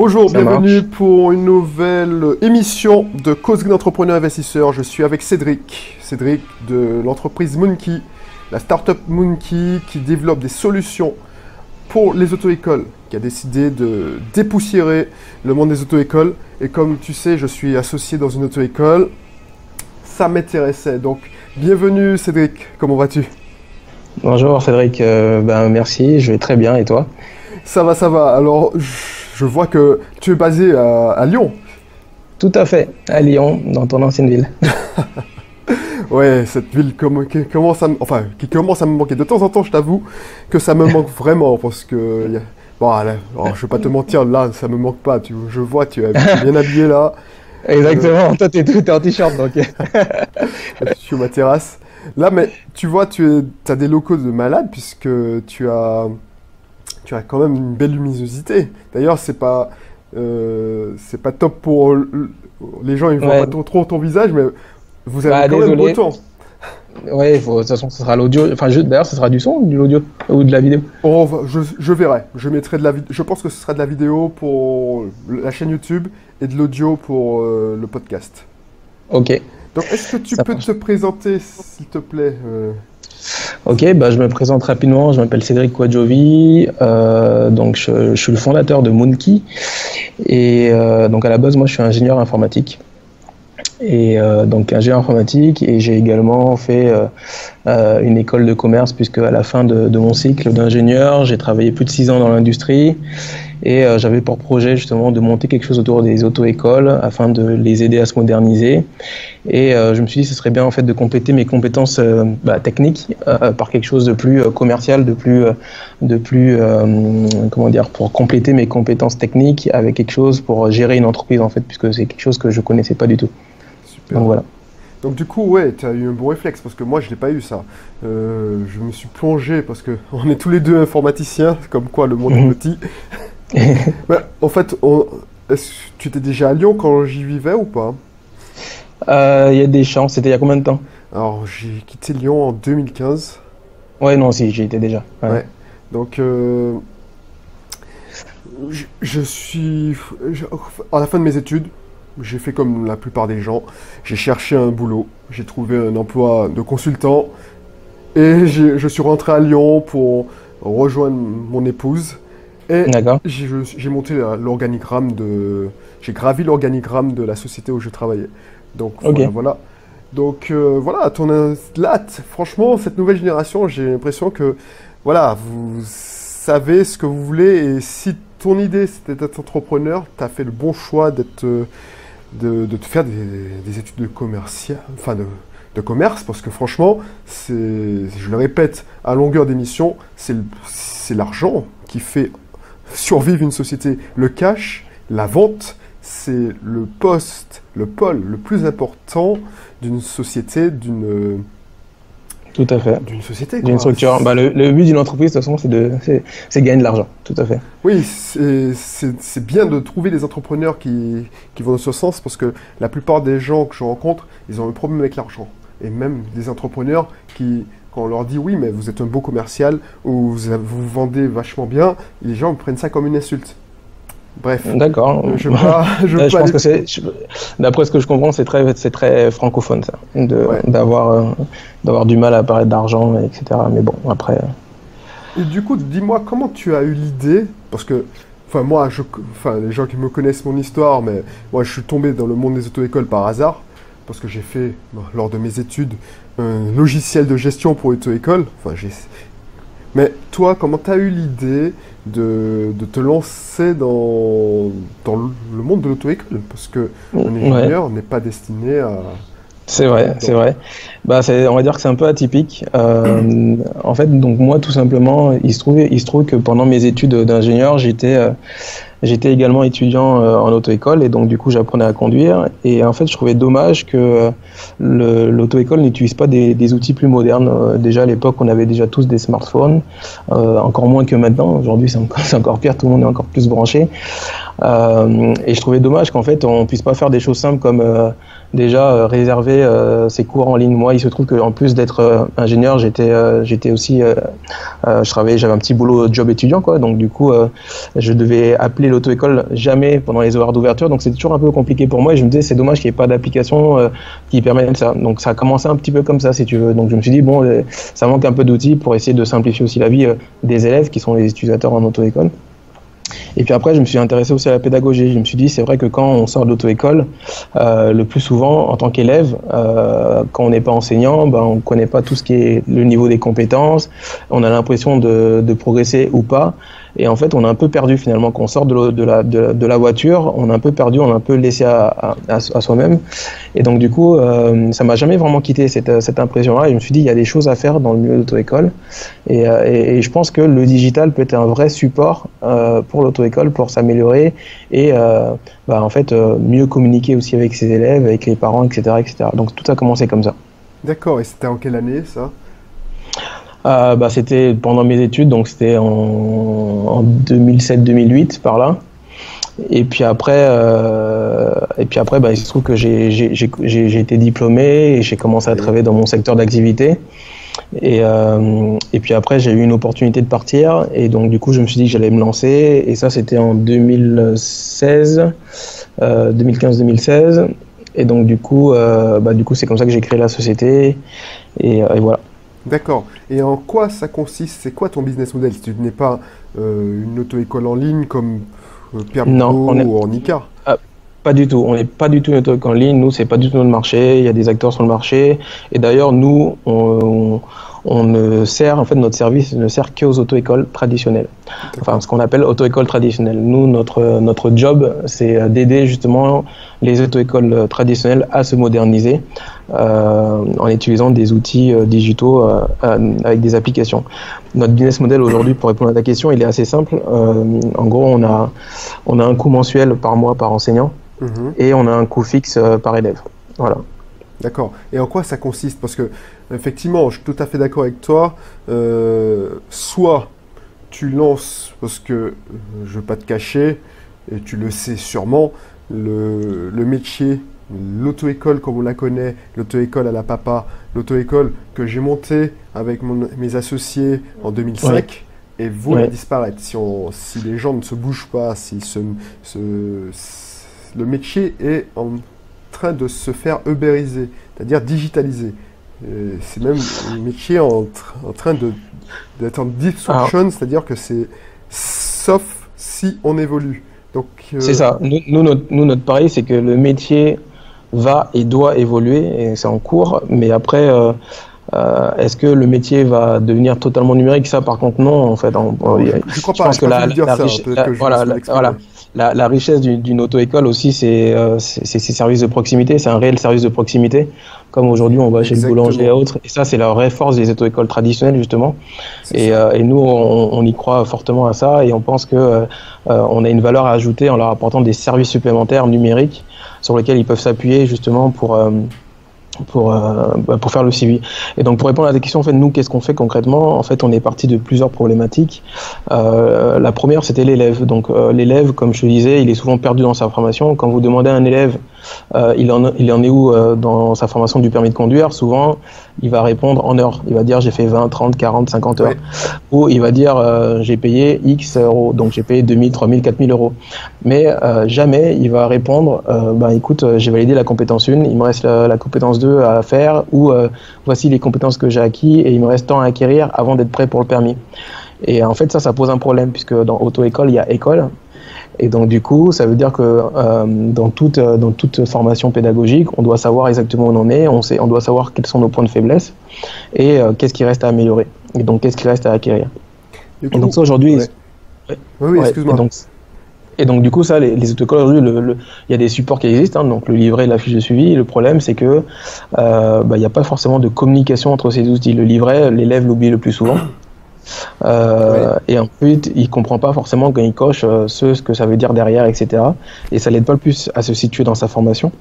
Bonjour, Ça bienvenue marche. pour une nouvelle émission de Cause d'entrepreneur investisseur. Je suis avec Cédric de l'entreprise Moonkey, la startup Moonkey qui développe des solutions pour les auto-écoles, qui a décidé de dépoussiérer le monde des auto-écoles. Et comme tu sais, je suis associé dans une auto-école. Ça m'intéressait. Donc, bienvenue Cédric, comment vas-tu? Bonjour Cédric, merci, je vais très bien et toi? Ça va. Alors, je vois que tu es basé à Lyon. Tout à fait, à Lyon, dans ton ancienne ville. Ouais, cette ville qui commence à me manquer. De temps en temps, je t'avoue que ça me manque vraiment parce que bon, là, alors, je vais pas te mentir, là, ça me manque pas. Je vois, tu es bien habillé là. Exactement, toi t'es en t-shirt donc. Je suis sur ma terrasse. Là, mais tu vois, as des locaux de malade puisque tu as quand même une belle luminosité. D'ailleurs, c'est pas top pour les gens, ils voient Ouais. pas trop ton visage, mais vous avez Bah quand même beau désolé. temps. Ouais, de toute façon ce sera l'audio. D'ailleurs ce sera du son ou de l'audio ou de la vidéo. Je verrai. Je mettrai de la vidéo. Je pense que ce sera de la vidéo pour la chaîne YouTube et de l'audio pour le podcast. Ok, Donc, est-ce que tu ça peux marche. te présenter, s'il te plaît? Ok, je me présente rapidement, je m'appelle Cédric Quadjovi, donc je suis le fondateur de Moonkey et donc à la base moi je suis ingénieur informatique. Et donc ingénieur informatique et j'ai également fait une école de commerce puisque à la fin de mon cycle d'ingénieur j'ai travaillé plus de 6 ans dans l'industrie et j'avais pour projet justement de monter quelque chose autour des auto-écoles afin de les aider à se moderniser et je me suis dit ce serait bien en fait de compléter mes compétences techniques par quelque chose de plus commercial, de plus comment dire, pour compléter mes compétences techniques avec quelque chose pour gérer une entreprise en fait puisque c'est quelque chose que je connaissais pas du tout. Super. Donc voilà. Donc, du coup, ouais, tu as eu un bon réflexe parce que moi, je l'ai pas eu ça. Je me suis plongé parce que on est tous les deux informaticiens, comme quoi le monde est Mhm. petit. Bah, en fait, est-ce que tu étais déjà à Lyon quand j'y vivais ou pas? Il y a des chances. C'était il y a combien de temps? Alors, j'ai quitté Lyon en 2015. Ouais, non, si, j'y étais déjà. Ouais. Ouais. Donc, je suis... À la fin de mes études, j'ai fait comme la plupart des gens. J'ai cherché un boulot. J'ai trouvé un emploi de consultant. Et je suis rentré à Lyon pour rejoindre mon épouse. Et D'accord. j'ai monté l'organigramme de... J'ai gravi l'organigramme de la société où je travaillais. Donc, Ok. voilà. Donc, voilà, là, franchement, cette nouvelle génération, j'ai l'impression que, voilà, vous savez ce que vous voulez. Et si ton idée, c'était d'être entrepreneur, tu as fait le bon choix de te faire des études de commercial, enfin de commerce, parce que franchement, je le répète à longueur d'émission, c'est l'argent qui fait survivre une société. Le cash, la vente, c'est le pôle le plus important d'une société, Tout à fait. d'une société, D'une quoi. structure. Le but d'une entreprise, de toute façon, c'est gagner de l'argent. Tout à fait. Oui, c'est bien de trouver des entrepreneurs qui vont dans ce sens parce que la plupart des gens que je rencontre, ils ont un problème avec l'argent. Et même des entrepreneurs quand on leur dit oui, mais vous êtes un beau commercial ou vous vendez vachement bien, les gens prennent ça comme une insulte. Bref, D'accord. je veux pas, je veux Je pas pense aller... que d'après ce que je comprends, c'est très francophone, ça. Ouais. D'avoir du mal à parler d'argent, etc. Mais bon, après. Et du coup, dis-moi, comment tu as eu l'idée? Parce que, enfin, les gens qui me connaissent mon histoire, mais moi, je suis tombé dans le monde des auto-écoles par hasard, parce que j'ai fait, bon, lors de mes études, un logiciel de gestion pour auto-école. Mais toi, comment tu as eu l'idée de te lancer dans le monde de l'auto-école? Parce que un Ouais. ingénieur n'est pas destiné à C'est être vrai, c'est là-dedans. vrai. On va dire que c'est un peu atypique. En fait, donc moi, tout simplement, il se trouve que pendant mes études d'ingénieur, j'étais également étudiant en auto-école et donc du coup, j'apprenais à conduire. Et en fait, je trouvais dommage que l'auto-école n'utilise pas des outils plus modernes. Déjà à l'époque, on avait déjà tous des smartphones, encore moins que maintenant. Aujourd'hui, c'est encore pire, tout le monde est encore plus branché. Et je trouvais dommage qu'en fait, on puisse pas faire des choses simples comme réserver ses cours en ligne. Moi, il se trouve qu'en plus d'être ingénieur, j'étais aussi, j'avais un petit boulot job étudiant, quoi. Donc du coup, je devais appeler l'auto-école jamais pendant les horaires d'ouverture, donc c'était toujours un peu compliqué pour moi et je me disais c'est dommage qu'il n'y ait pas d'application qui permette ça. Donc ça a commencé un petit peu comme ça si tu veux. Donc je me suis dit bon, ça manque un peu d'outils pour essayer de simplifier aussi la vie des élèves qui sont les utilisateurs en auto-école. Et puis après, je me suis intéressé aussi à la pédagogie. Je me suis dit, c'est vrai que quand on sort de l'auto-école, le plus souvent, en tant qu'élève, quand on n'est pas enseignant, on ne connaît pas tout ce qui est le niveau des compétences, on a l'impression de progresser ou pas. Et en fait, on est un peu perdu finalement. Quand on sort de la voiture, on est un peu perdu, on est un peu laissé à soi-même. Et donc du coup, ça m'a jamais vraiment quitté cette impression-là. Et je me suis dit, il y a des choses à faire dans le milieu de l'auto-école. Et je pense que le digital peut être un vrai support pour l'auto-école, pour s'améliorer et en fait mieux communiquer aussi avec ses élèves, avec les parents, etc., etc. Donc tout a commencé comme ça. D'accord. Et c'était en quelle année ça? C'était pendant mes études, donc c'était en 2007-2008 par là. Et puis après, il se trouve que j'ai été diplômé et j'ai commencé à travailler dans mon secteur d'activité. Et puis après, j'ai eu une opportunité de partir et donc du coup, je me suis dit que j'allais me lancer. Et ça, c'était en 2015-2016. Et donc du coup, c'est comme ça que j'ai créé la société. Et voilà. D'accord. Et en quoi ça consiste? C'est quoi ton business model? Si tu n'es pas une auto-école en ligne comme Pierre Bigot ou Ornica? Pas du tout. On n'est pas du tout une auto-école en ligne. Nous, c'est pas du tout notre marché. Il y a des acteurs sur le marché. Et d'ailleurs, nous, on ne sert, en fait, notre service ne sert qu'aux auto-écoles traditionnelles. Enfin, ce qu'on appelle auto-école traditionnelle. Nous, notre job, c'est d'aider justement les auto-écoles traditionnelles à se moderniser en utilisant des outils digitaux avec des applications. Notre business model aujourd'hui, pour répondre à ta question, il est assez simple. En gros, on a un coût mensuel par mois par enseignant et on a un coût fixe par élève. Voilà. D'accord. Et en quoi ça consiste? Parce que, effectivement, je suis tout à fait d'accord avec toi. Soit tu lances, parce que je ne veux pas te cacher, et tu le sais sûrement, le métier, l'auto-école comme on la connaît, l'auto-école à la papa, l'auto-école que j'ai montée avec mes associés en 2005, et vaut à disparaître. Si les gens ne se bougent pas, le métier est en train de se faire ubériser, c'est-à-dire digitaliser. C'est même un métier en train d'être en disruption, c'est-à-dire que c'est sauf si on évolue. Donc c'est ça. Nous, notre pari, c'est que le métier va et doit évoluer, et c'est en cours, mais après, est-ce que le métier va devenir totalement numérique? Ça, par contre, non. En fait, je crois pas. Je pense que la richesse d'une auto-école aussi, c'est ses services de proximité. C'est un réel service de proximité, comme aujourd'hui on va chez le boulanger et autres. Et ça, c'est la vraie force des auto-écoles traditionnelles, justement. Et nous, on y croit fortement à ça, et on pense que on a une valeur à ajouter en leur apportant des services supplémentaires numériques sur lesquels ils peuvent s'appuyer justement pour faire le suivi. Et donc pour répondre à ta question, en fait, nous, qu'est-ce qu'on fait concrètement? En fait, on est parti de plusieurs problématiques. La première, c'était l'élève. Donc l'élève, comme je te disais, il est souvent perdu dans sa formation. Quand vous demandez à un élève, il en est où dans sa formation du permis de conduire, souvent, il va répondre en heures. Il va dire j'ai fait 20, 30, 40, 50 heures. Ou il va dire j'ai payé X euros, donc j'ai payé 2000, 3000, 4000 euros. Mais jamais il va répondre écoute, j'ai validé la compétence 1, il me reste la compétence 2 à faire, ou voici les compétences que j'ai acquis et il me reste tant à acquérir avant d'être prêt pour le permis. Et en fait, ça pose un problème, puisque dans auto-école, il y a école. Et donc du coup, ça veut dire que dans toute formation pédagogique, on doit savoir exactement où on en est, on doit savoir quels sont nos points de faiblesse et qu'est-ce qui reste à améliorer. Et donc qu'est-ce qui reste à acquérir. Et donc ça aujourd'hui... Oui, excuse-moi. Et donc du coup, ça, les auto-écoles aujourd'hui, il y a des supports qui existent, donc le livret et la fiche de suivi. Le problème, c'est que il n'y a pas forcément de communication entre ces outils. Le livret, l'élève l'oublie le plus souvent. Et ensuite, il comprend pas forcément quand il coche ce que ça veut dire derrière, etc. Et ça l'aide pas le plus à se situer dans sa formation.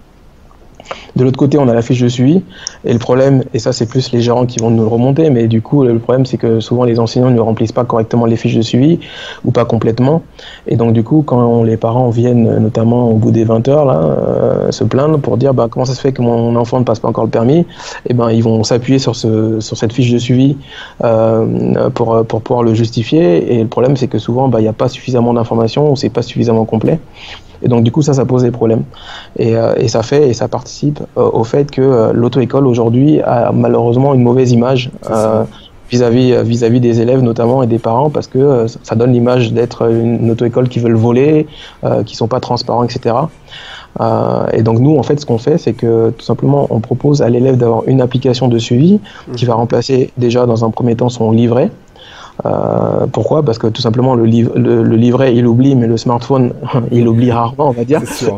De l'autre côté, on a la fiche de suivi. Et le problème, et ça c'est plus les gérants qui vont nous le remonter, mais du coup le problème c'est que souvent les enseignants ne remplissent pas correctement les fiches de suivi ou pas complètement. Et donc du coup quand les parents viennent notamment au bout des 20 heures là, se plaindre pour dire comment ça se fait que mon enfant ne passe pas encore le permis, et ils vont s'appuyer sur cette fiche de suivi pour pouvoir le justifier. Et le problème c'est que souvent il n'y a pas suffisamment d'informations ou c'est pas suffisamment complet. Et donc du coup ça pose des problèmes et ça participe au fait que l'auto-école aujourd'hui a malheureusement une mauvaise image vis-à-vis des élèves notamment et des parents, parce que ça donne l'image d'être une auto-école qui veulent voler, qui sont pas transparents, etc. Et donc nous en fait ce qu'on fait c'est que tout simplement on propose à l'élève d'avoir une application de suivi qui va remplacer déjà dans un premier temps son livret. Pourquoi ? Parce que tout simplement le livret il oublie, mais le smartphone il oublie rarement, on va dire. C'est sûr.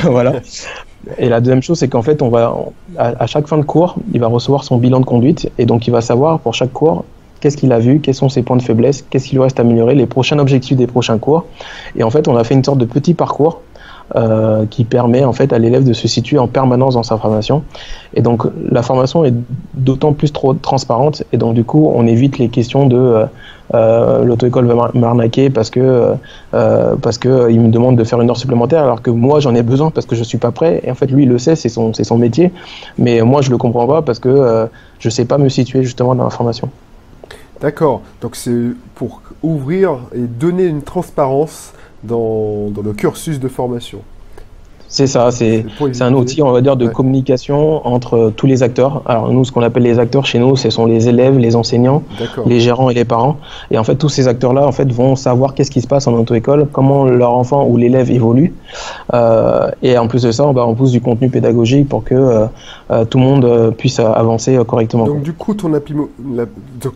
Voilà. Et la deuxième chose c'est qu'en fait à chaque fin de cours il va recevoir son bilan de conduite, et donc il va savoir pour chaque cours qu'est-ce qu'il a vu, quels sont ses points de faiblesse, qu'est-ce qu'il lui reste à améliorer, les prochains objectifs des prochains cours. Et en fait on a fait une sorte de petit parcours qui permet en fait à l'élève de se situer en permanence dans sa formation. Et donc la formation est d'autant plus trop transparente, et donc du coup on évite les questions de l'auto-école va m'arnaquer parce que il me demande de faire une heure supplémentaire alors que moi j'en ai besoin parce que je suis pas prêt. Et en fait lui il le sait, c'est son métier, mais moi je le comprends pas parce que je sais pas me situer justement dans la formation. D'accord, donc c'est pour ouvrir et donner une transparence dans le cursus de formation. C'est ça, c'est un outil, on va dire, de communication entre tous les acteurs. Alors nous, ce qu'on appelle les acteurs chez nous, ce sont les élèves, les enseignants, les gérants et les parents. Et en fait, tous ces acteurs-là, en fait, vont savoir qu'est-ce qui se passe en auto-école, comment leur enfant ou l'élève évolue. Et en plus de ça, on pousse du contenu pédagogique pour que tout le monde puisse avancer correctement. Donc du coup, donc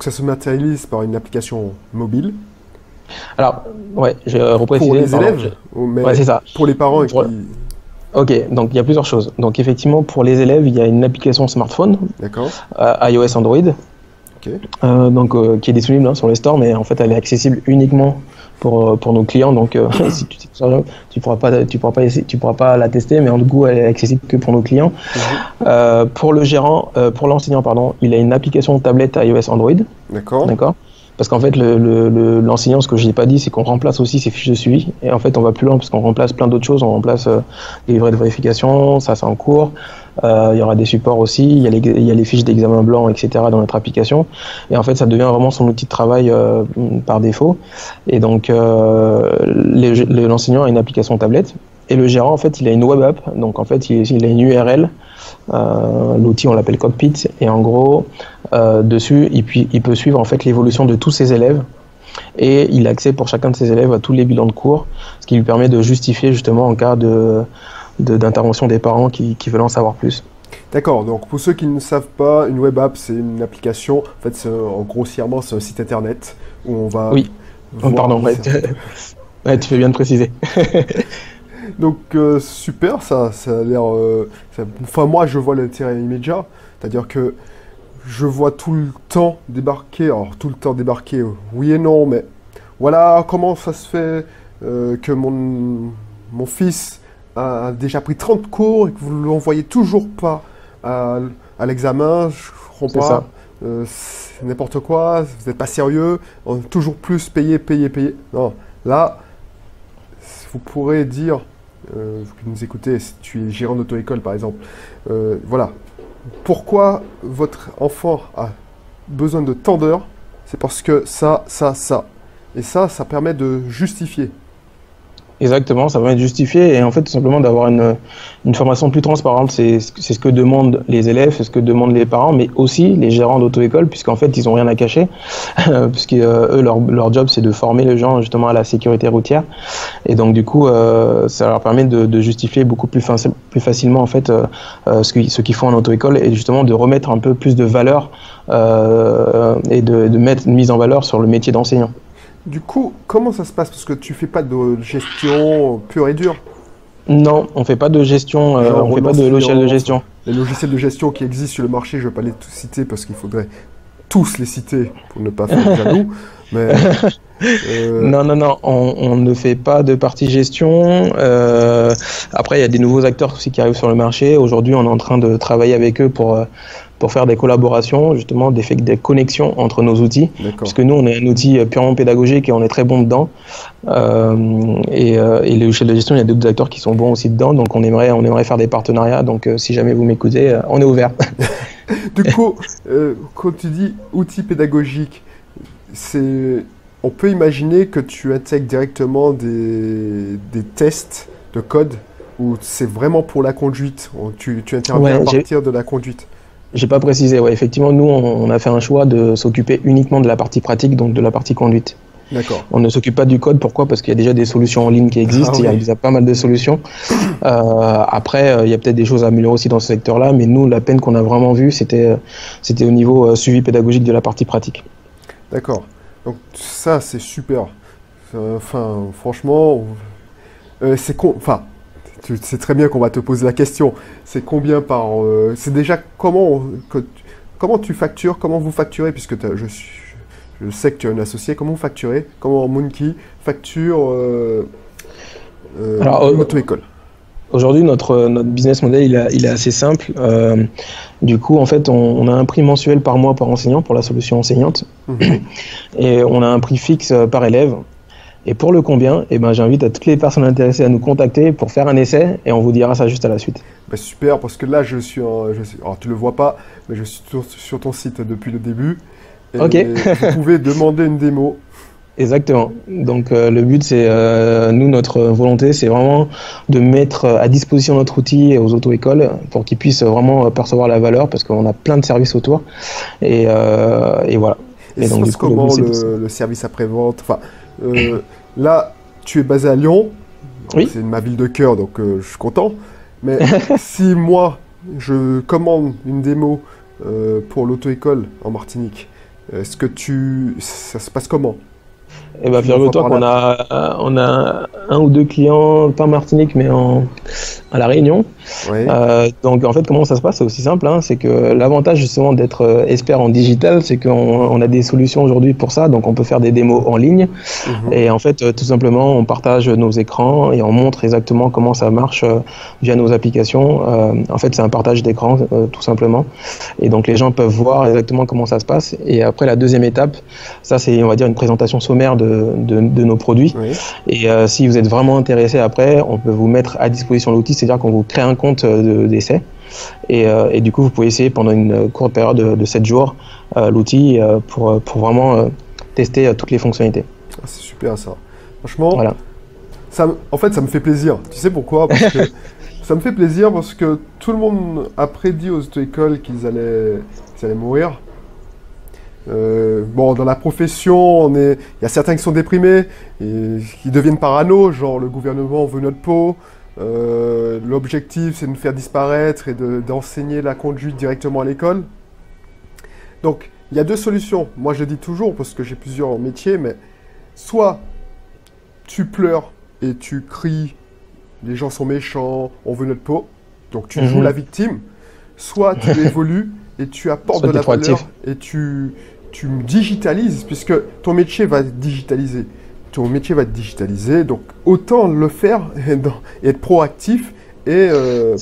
ça se matérialise par une application mobile. Alors, ouais, je vais repréciser. Pour les élèves, ouais, c'est ça. Pour les parents Ok, donc il y a plusieurs choses. Donc effectivement, pour les élèves, il y a une application smartphone, iOS, Android, qui est disponible sur les stores, mais en fait elle est accessible uniquement pour nos clients. Donc si tu pourras pas la tester, mais en tout cas elle est accessible que pour nos clients. Pour le gérant, pour l'enseignant, pardon, il a une application tablette iOS, Android. D'accord. Parce qu'en fait, l'enseignant, ce que je n'ai pas dit, c'est qu'on remplace aussi ses fiches de suivi. Et en fait, on va plus loin parce qu'on remplace plein d'autres choses. On remplace les livrets de vérification, ça c'est en cours. Il y aura des supports aussi. Il y a les fiches d'examen blanc, etc. dans notre application. Et en fait, ça devient vraiment son outil de travail par défaut. Et donc, l'enseignant a une application tablette. Et le gérant, en fait, il a une web app. Donc, en fait, il a une URL. L'outil, on l'appelle Cockpit. Et en gros, dessus, il peut suivre en fait l'évolution de tous ses élèves. Et il a accès pour chacun de ses élèves à tous les bilans de cours, ce qui lui permet de justifier justement en cas d'intervention des parents qui veulent en savoir plus. D'accord, donc pour ceux qui ne savent pas, une web app, c'est une application, en fait, grossièrement, c'est un site internet où on va... Oui, pardon, ouais, tu fais bien de préciser. Donc super, ça a l'air... Enfin moi je vois l'intérêt immédiat, c'est-à-dire que je vois tout le temps débarquer, oui et non, mais voilà comment ça se fait que mon fils a déjà pris 30 cours et que vous ne l'envoyez toujours pas à l'examen, je comprends pas. C'est n'importe quoi, vous n'êtes pas sérieux, on a toujours plus payer. Non, là, vous pourrez dire... vous qui nous écoutez, si tu es gérant d'auto-école par exemple, voilà, pourquoi votre enfant a besoin de tant d'heures, c'est parce que ça, et ça permet de justifier. Exactement, ça permet de justifier et en fait tout simplement d'avoir une formation plus transparente. C'est ce que demandent les élèves, c'est ce que demandent les parents, mais aussi les gérants d'auto-école, puisqu'en fait ils n'ont rien à cacher, puisque eux leur job c'est de former les gens justement à la sécurité routière. Et donc du coup ça leur permet de justifier beaucoup plus facilement en fait ce qu'ils font en auto-école, et justement de remettre un peu plus de valeur et de mettre une mise en valeur sur le métier d'enseignant. Du coup, comment ça se passe? Parce que tu fais pas de gestion pure et dure. Non, on fait pas de gestion, on fait pas de logiciel de gestion. Les logiciels de gestion qui existent sur le marché, je ne vais pas les tous citer parce qu'il faudrait tous les citer pour ne pas faire jaloux. Mais Non, non, non, on ne fait pas de partie gestion. Après, il y a des nouveaux acteurs aussi qui arrivent sur le marché. Aujourd'hui, on est en train de travailler avec eux pour faire des collaborations, justement, des connexions entre nos outils. Puisque nous, on est un outil purement pédagogique et on est très bon dedans. Et les logiciels de gestion, il y a d'autres acteurs qui sont bons aussi dedans. Donc, on aimerait faire des partenariats. Donc, si jamais vous m'écoutez, on est ouvert. Du coup, quand tu dis outil pédagogique, on peut imaginer que tu intègres directement des tests de code ou c'est vraiment pour la conduite, tu interviens à partir de la conduite. J'ai pas précisé, ouais. Effectivement, nous, on a fait un choix de s'occuper uniquement de la partie pratique, donc de la partie conduite. D'accord. On ne s'occupe pas du code, pourquoi? Parce qu'il y a déjà des solutions en ligne qui existent, il y a déjà pas mal de solutions. Après, il y a peut-être des choses à améliorer aussi dans ce secteur-là, mais nous, la peine qu'on a vraiment vue, c'était au niveau suivi pédagogique de la partie pratique. D'accord. Donc ça, c'est super. Enfin, franchement, enfin, tu sais très bien qu'on va te poser la question. C'est combien par... c'est déjà comment tu factures, comment vous facturez, puisque je sais que tu es un associé, comment vous facturez, comment Moonki facture l'auto-école. Aujourd'hui, notre business model, il est assez simple. Du coup, en fait, on a un prix mensuel par mois par enseignant pour la solution enseignante. Et on a un prix fixe par élève. Et pour le combien, j'invite à toutes les personnes intéressées à nous contacter pour faire un essai et on vous dira ça juste à la suite. Super, parce que là, alors tu le vois pas, mais je suis sur ton site depuis le début. Et ok. Vous pouvez demander une démo. Exactement. Donc le but, c'est notre volonté, c'est vraiment de mettre à disposition notre outil aux auto-écoles pour qu'ils puissent vraiment percevoir la valeur parce qu'on a plein de services autour. Et voilà. Et donc, du coup, comment le service après-vente, là, tu es basé à Lyon, oui. C'est ma ville de cœur, donc je suis content. Mais si moi, je commande une démo pour l'auto-école en Martinique, est-ce que ça se passe comment? Eh bien, figure-toi qu'on on a un ou deux clients, pas en Martinique, mais à La Réunion. Oui. Donc, en fait, comment ça se passe? C'est aussi simple. C'est que l'avantage, justement, d'être expert en digital, c'est qu'on a des solutions aujourd'hui pour ça. Donc, on peut faire des démos en ligne. Et en fait, tout simplement, on partage nos écrans et on montre exactement comment ça marche via nos applications. En fait, c'est un partage d'écran, tout simplement. Et donc, les gens peuvent voir exactement comment ça se passe. Et après, la deuxième étape, ça, c'est, on va dire, une présentation sommaire de nos produits. Oui. Et si vous êtes vraiment intéressé après, on peut vous mettre à disposition l'outil, c'est-à-dire qu'on vous crée un compte d'essai. Et du coup, vous pouvez essayer pendant une courte période de 7 jours l'outil pour vraiment tester toutes les fonctionnalités. Ah, c'est super ça. Franchement, voilà. En fait, ça me fait plaisir. Tu sais pourquoi? Parce que ça me fait plaisir parce que tout le monde a prédit aux auto-écoles qu'ils allaient mourir. Dans la profession, il y a certains qui sont déprimés et qui deviennent parano, genre le gouvernement veut notre peau. L'objectif, c'est de nous faire disparaître et d'enseigner la conduite directement à l'école. Donc, il y a deux solutions. Moi, je le dis toujours parce que j'ai plusieurs métiers, mais soit tu pleures et tu cries, les gens sont méchants, on veut notre peau, donc tu joues la victime. Soit tu évolues et tu apportes de la valeur et tu digitalises, puisque ton métier va être digitalisé. Donc autant le faire et être proactif et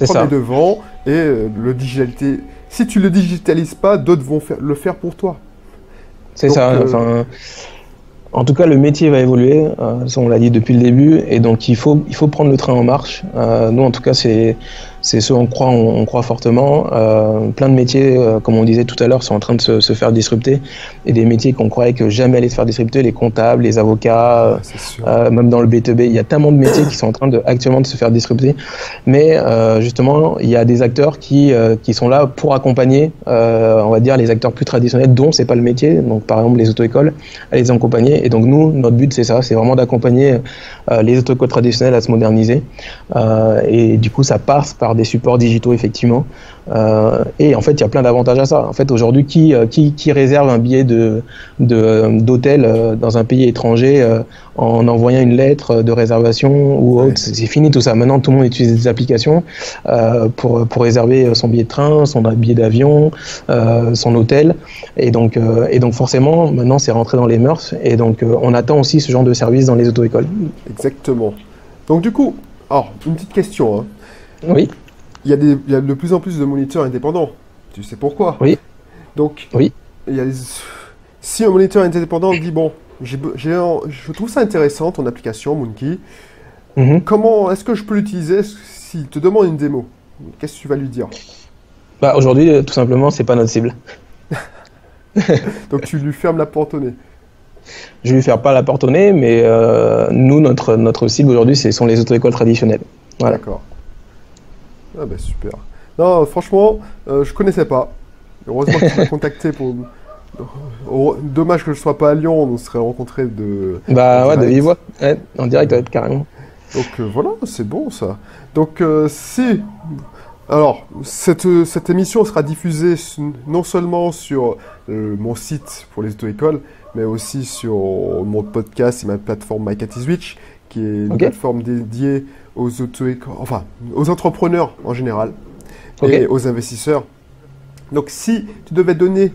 prendre les devants et le digitaliser. Si tu le digitalises pas, d'autres vont le faire pour toi. C'est ça. En tout cas, le métier va évoluer, ça on l'a dit depuis le début, et donc il faut prendre le train en marche. Nous, en tout cas, c'est ce on croit fortement. Plein de métiers, comme on disait tout à l'heure, sont en train de se faire disrupter, et des métiers qu'on croyait que jamais allaient se faire disrupter, les comptables, les avocats, même dans le B2B, il y a tellement de métiers qui sont en train actuellement de se faire disrupter. Mais justement, il y a des acteurs qui sont là pour accompagner, on va dire, les acteurs plus traditionnels, dont c'est pas le métier, donc par exemple les auto-écoles, à les accompagner. Et donc nous, notre but c'est ça, c'est vraiment d'accompagner les auto-écoles traditionnelles à se moderniser. Et du coup, ça passe par des supports digitaux effectivement. Et en fait, il y a plein d'avantages à ça. En fait, aujourd'hui, qui réserve un billet d'hôtel dans un pays étranger en envoyant une lettre de réservation ou autre, c'est fini tout ça. Maintenant, tout le monde utilise des applications pour réserver son billet de train, son billet d'avion, son hôtel. Et donc forcément, maintenant, c'est rentré dans les mœurs. Et donc, on attend aussi ce genre de service dans les auto-écoles. Exactement. Donc du coup, alors, une petite question. Hein. Oui. Il y a de plus en plus de moniteurs indépendants. Tu sais pourquoi? Oui. Donc, oui. Si un moniteur indépendant dit, bon, je trouve ça intéressant, ton application, Moonkey, comment est-ce que je peux l'utiliser s'il te demande une démo? Qu'est-ce que tu vas lui dire? Bah, aujourd'hui, tout simplement, c'est pas notre cible. Donc tu lui fermes la porte au nez. Je lui ferme pas la porte au nez, mais nous, notre cible aujourd'hui, ce sont les auto-écoles traditionnelles. Voilà. D'accord. Ah bah super. Non, franchement, je connaissais pas. Heureusement que tu m'as contacté pour... Dommage que je sois pas à Lyon, on serait rencontrés de... Bah ouais, de vive voix. Ouais, en direct, ouais, carrément. Donc voilà, c'est bon ça. Donc si... Alors, cette émission sera diffusée non seulement sur mon site pour les auto-écoles, mais aussi sur mon podcast et ma plateforme MyCatiswitch, qui est une plateforme dédiée aux auto-écoles, enfin, aux entrepreneurs en général, et aux investisseurs. Donc, si tu devais donner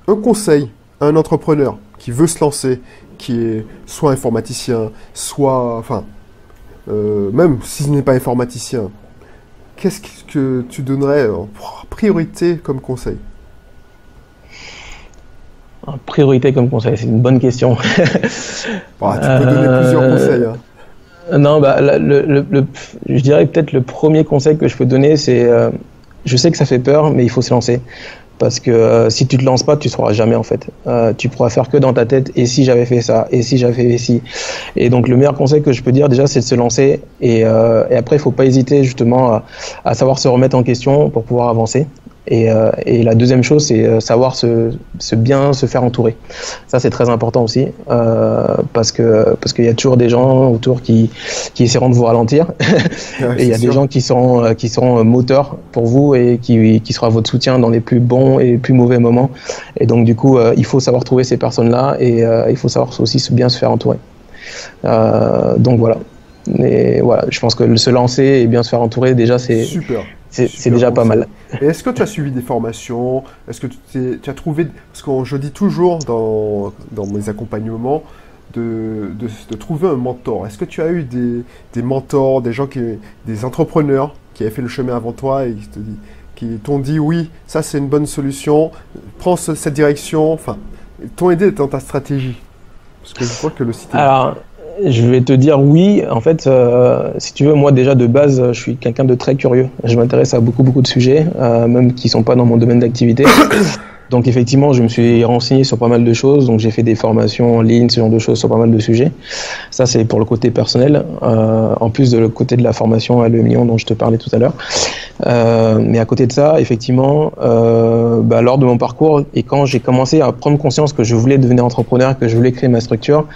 un conseil à un entrepreneur qui veut se lancer, qui est soit informaticien, soit, enfin, même s'il n'est pas informaticien, qu'est-ce que tu donnerais en priorité comme conseil? En priorité comme conseil, c'est une bonne question. Bon, tu peux donner plusieurs conseils. Hein. Non, bah, je dirais peut-être le premier conseil que je peux donner, c'est je sais que ça fait peur, mais il faut se lancer. Parce que si tu te lances pas, tu ne sauras jamais en fait. Tu pourras faire que dans ta tête, et si j'avais fait ça, et si j'avais fait ci. Et donc le meilleur conseil que je peux dire déjà, c'est de se lancer. Et après, il ne faut pas hésiter justement à savoir se remettre en question pour pouvoir avancer. Et la deuxième chose, c'est savoir bien se faire entourer. Ça, c'est très important aussi, parce qu'il y a toujours des gens autour qui essaieront de vous ralentir. Ouais, et il y a des gens qui seront moteurs pour vous et qui sera votre soutien dans les plus bons et les plus mauvais moments. Et donc, du coup, il faut savoir trouver ces personnes-là et il faut savoir aussi bien se faire entourer. Donc, voilà. Et voilà, je pense que se lancer et bien se faire entourer, déjà, c'est déjà pas mal. Et est-ce que tu as suivi des formations? Est-ce que tu as trouvé... Parce que je dis toujours dans mes accompagnements de trouver un mentor. Est-ce que tu as eu des mentors, des entrepreneurs qui avaient fait le chemin avant toi et qui t'ont dit oui, ça c'est une bonne solution, prends cette direction, enfin, t'ont aidé dans ta stratégie? Parce que je crois que le site est... Alors, je vais te dire oui. En fait, si tu veux, moi déjà de base, je suis quelqu'un de très curieux. Je m'intéresse à beaucoup de sujets, même qui sont pas dans mon domaine d'activité. Donc effectivement, je me suis renseigné sur pas mal de choses. Donc j'ai fait des formations en ligne, ce genre de choses sur pas mal de sujets. Ça, c'est pour le côté personnel, en plus de le côté de la formation à l'E Million dont je te parlais tout à l'heure. Mais à côté de ça, effectivement, lors de mon parcours et quand j'ai commencé à prendre conscience que je voulais devenir entrepreneur, que je voulais créer ma structure,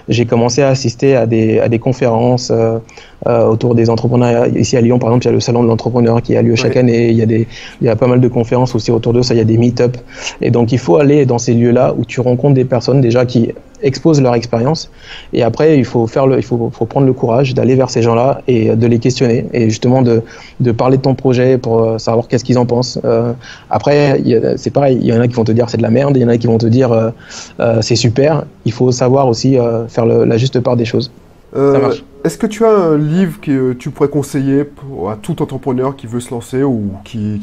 j'ai commencé à assister à des conférences autour des entrepreneurs. Ici à Lyon, par exemple, il y a le salon de l'entrepreneur qui a lieu chaque année. Il y a pas mal de conférences aussi autour de ça. Il y a des meet-up. Et donc, il faut aller dans ces lieux-là où tu rencontres des personnes déjà qui exposent leur expérience. Et après, il faut prendre le courage d'aller vers ces gens-là et de les questionner et justement de parler de ton projet pour savoir qu'est-ce qu'ils en pensent. Après, c'est pareil. Il y en a qui vont te dire c'est de la merde. Il y en a qui vont te dire c'est super. Il faut savoir aussi faire la juste part des choses. Ça marche. Est-ce que tu as un livre que tu pourrais conseiller à tout entrepreneur qui veut se lancer ou qui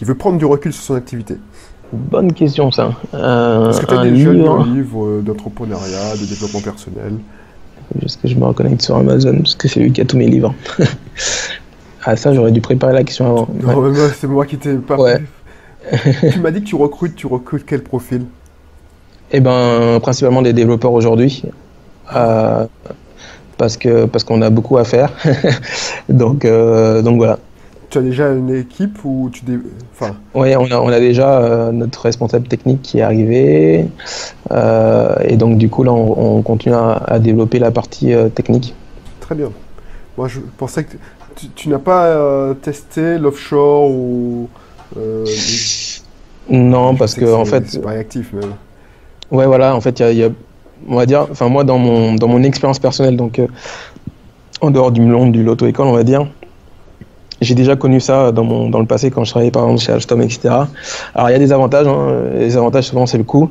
veut prendre du recul sur son activité? Bonne question, ça. Est-ce que tu as déjà lu un livre d'entrepreneuriat, de développement personnel? Juste que je me reconnecte sur Amazon, parce que c'est lui qui a tous mes livres. Ah, ça, j'aurais dû préparer la question avant. Non, ouais. C'est moi qui t'ai pas... Ouais. Tu m'as dit que tu recrutes quel profil? Eh ben, principalement des développeurs aujourd'hui. Parce qu'on a beaucoup à faire. donc voilà. Tu as déjà une équipe ou Oui, on a déjà notre responsable technique qui est arrivé. Et donc du coup là, on continue à développer la partie technique. Très bien. Moi, je pensais que tu n'as pas testé l'offshore ou... Non, je parce sais que que en fait, c'est pas réactif, mais... ouais, voilà, en fait, on va dire, enfin moi dans mon expérience personnelle, donc en dehors du monde du l'auto-école, on va dire. J'ai déjà connu ça dans le passé quand je travaillais par exemple chez Alstom, etc. Alors il y a des avantages, hein. Les avantages souvent c'est le coût.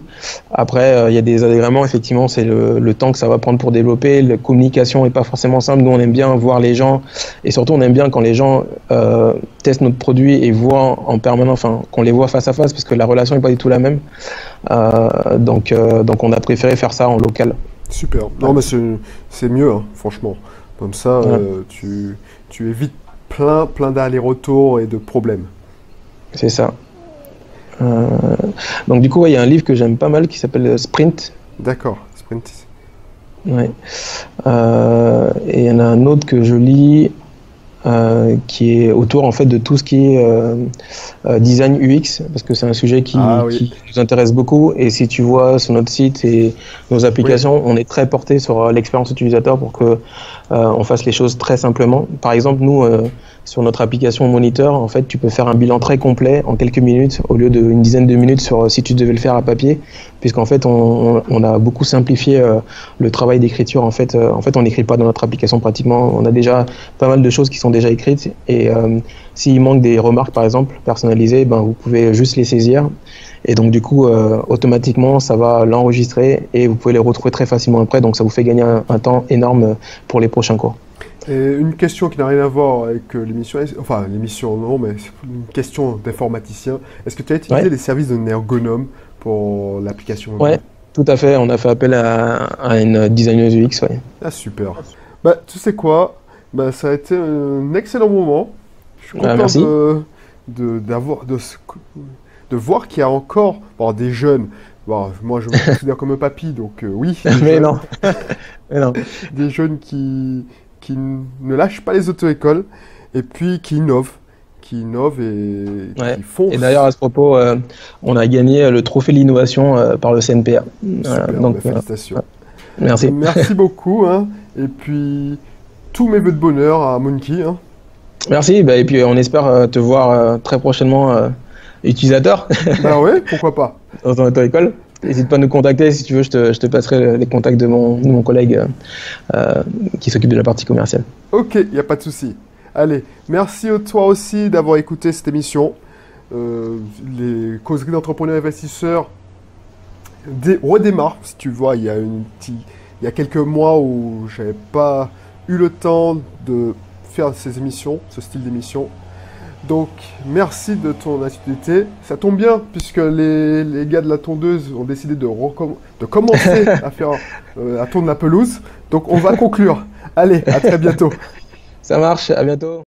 Après il y a des désagréments, effectivement c'est le temps que ça va prendre pour développer. La communication est pas forcément simple. Nous on aime bien voir les gens et surtout on aime bien quand les gens testent notre produit et voient en permanence, enfin qu'on les voit face à face parce que la relation est pas du tout la même. Donc on a préféré faire ça en local. Super. Non, mais c'est mieux, hein, franchement. Comme ça, Ouais. tu évites plein d'allers-retours et de problèmes. C'est ça. Euh, donc du coup, ouais, il y a un livre que j'aime pas mal qui s'appelle Sprint. D'accord, sprint. Ouais. Et il y en a un autre que je lis qui est autour en fait de tout ce qui est design UX parce que c'est un sujet Ah oui, qui nous intéresse beaucoup et si tu vois sur notre site et nos oui, applications, on est très porté sur l'expérience utilisateur pour que on fasse les choses très simplement. Par exemple, nous sur notre application Moniteur, en fait, tu peux faire un bilan très complet en quelques minutes au lieu d'une dizaine de minutes sur si tu devais le faire à papier, puisqu'en fait, on a beaucoup simplifié le travail d'écriture. En fait, on n'écrit pas dans notre application pratiquement. On a déjà pas mal de choses qui sont déjà écrites et s'il manque des remarques, par exemple, personnalisées, ben, vous pouvez juste les saisir. Et donc, du coup, automatiquement, ça va l'enregistrer et vous pouvez les retrouver très facilement après. Donc, ça vous fait gagner un temps énorme pour les prochains cours. et une question qui n'a rien à voir avec l'émission, enfin l'émission non, mais c'est une question d'informaticien. Est-ce que tu as utilisé Ouais. les services de Nergonome pour l'application Ouais, mobile? tout à fait. On a fait appel à une designeuse UX, ouais. Ah, super. Bah, tu sais quoi? Bah, ça a été un excellent moment. Je suis content Merci. de voir qu'il y a encore bon, des jeunes. Bon, moi, je me considère comme un papy, donc oui, des Mais jeunes, non, mais non. des jeunes qui ne lâchent pas les auto-écoles et puis qui innovent et Ouais. qui Et d'ailleurs, foncent. à ce propos, on a gagné le trophée de l'innovation par le CNPA. Voilà, Super, donc, bah, félicitations. merci. Merci beaucoup, hein, et puis tous mes vœux de bonheur à Monkey, hein. Merci. Bah, et puis, on espère te voir très prochainement utilisateur Bah ouais, pourquoi pas. dans ton auto-école. N'hésite pas à nous contacter. Si tu veux, je te passerai les contacts de mon collègue qui s'occupe de la partie commerciale. Ok, il n'y a pas de souci. Allez, merci à toi aussi d'avoir écouté cette émission. Les causeries d'entrepreneurs investisseurs redémarrent. Si tu vois, il y a quelques mois où j'avais pas eu le temps de faire ces émissions, ce style d'émission. Donc, merci de ton assiduité. Ça tombe bien, puisque les gars de la tondeuse ont décidé de commencer à tourner la pelouse. Donc, on va conclure. Allez, à très bientôt. Ça marche. À bientôt.